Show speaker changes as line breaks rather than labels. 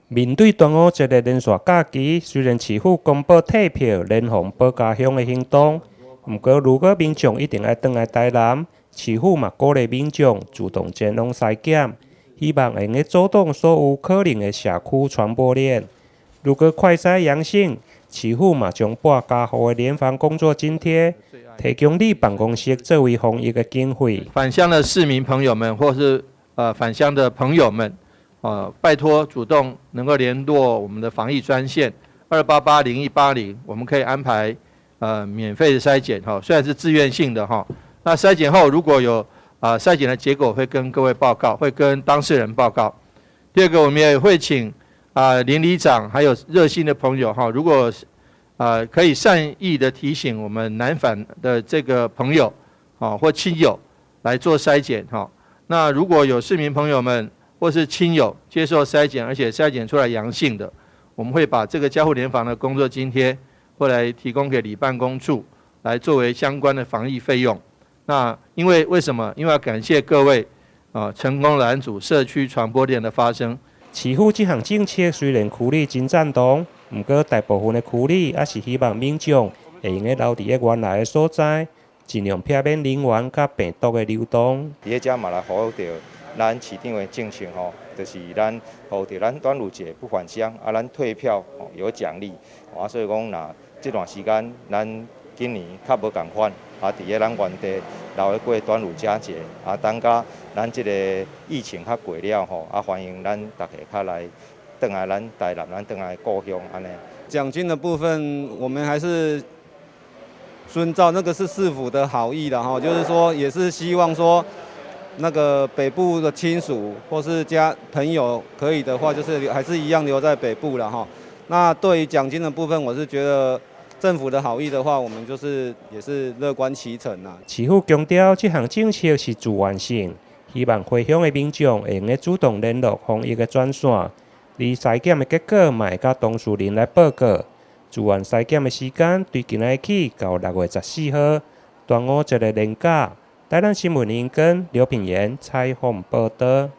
面对端午节的连续假期，虽然市府公布退票、联防保家乡的行动，不过如果民众一定要回来台南，市府嘛鼓励民众主动前往筛检，希望能够阻挡所有可能的社区传播链。如果快筛阳性，市府嘛将拨家户的联防工作津贴，提供你办公室作为防疫的经费。
返乡的市民朋友们，或是返乡的朋友们，拜托主动能够联络我们的防疫专线2880180，我们可以安排免费的筛检虽然是自愿性的那筛检后如果有筛检的结果会跟各位报告，会跟当事人报告。第二个，我们也会请邻里长还有热心的朋友如果可以善意的提醒我们南返的这个朋友或亲友来做筛检那如果有市民朋友们或是亲友接受筛检，而且筛检出来阳性的，我们会把这个交互联防的工作津贴会来提供给里办公处，来作为相关的防疫费用。那为什么？因为要感谢各位成功拦阻社区传播链的发生。
市府这项政策虽然区里真赞同，不过大部分的区里也是希望民众会用留伫原来的所在，尽量避免人员甲病毒的流动。
伫遮嘛来呼吁着咱市长的政策就是咱呼吁着咱端午节不返乡咱退票有奖励所以讲若这段时间咱今年较无共款伫咱原地留咧过端午佳节等甲咱这个疫情较过了欢迎咱大家较来回来咱台南，咱回来故乡安尼。
奖金的部分，我们还是遵照那个是市府的好意的就是说也是希望说那个北部的亲属或是朋友可以的话，就是还是一样留在北部了那对于奖金的部分，我是觉得政府的好意的话，我们也是乐观其成啦。
市府强调这项政策是自愿性，希望回乡的民众会用主动联络防疫的专线，而筛检的结果嘛会甲当事人来报告。自愿筛检的时间对今仔起到6月14号，端午节的连假。台南新闻员刘品言采访报道。